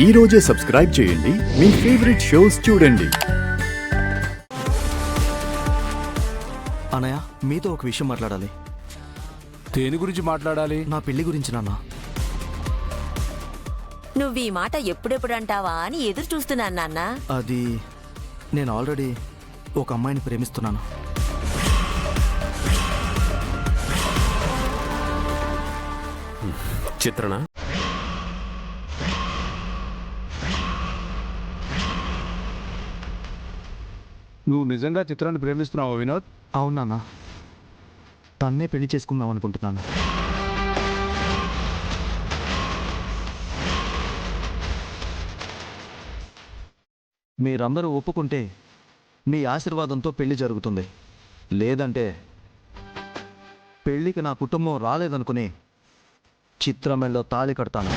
ఈ రోజే సబ్స్క్రైబ్ చేయండి మీ ఫేవరెట్ షోస్ చూడండి. అన్నయ్య, మీతో ఒక విషయం మాట్లాడాలి. దేని గురించి మాట్లాడాలి? నా పెళ్లి గురించి నాన్న. నువ్వు ఈ మాట ఎప్పుడెప్పుడు అంటావా అని ఎదురు చూస్తున్నాను నాన్న. అది నేను ఆల్రెడీ ఒక అమ్మాయిని ప్రేమిస్తున్నాను. చిత్రణ, నువ్వు నిజంగా చిత్రాన్ని ప్రేమిస్తున్నావా వినోద్? అవును నాన్న, తన్నే పెళ్లి చేసుకుందాం అనుకుంటున్నాను. మీరందరూ ఒప్పుకుంటే మీ ఆశీర్వాదంతో పెళ్లి జరుగుతుంది. లేదంటే పెళ్లికి నా కుటుంబం రాలేదనుకుని చిత్రమెల్లో తాళి కడతాను.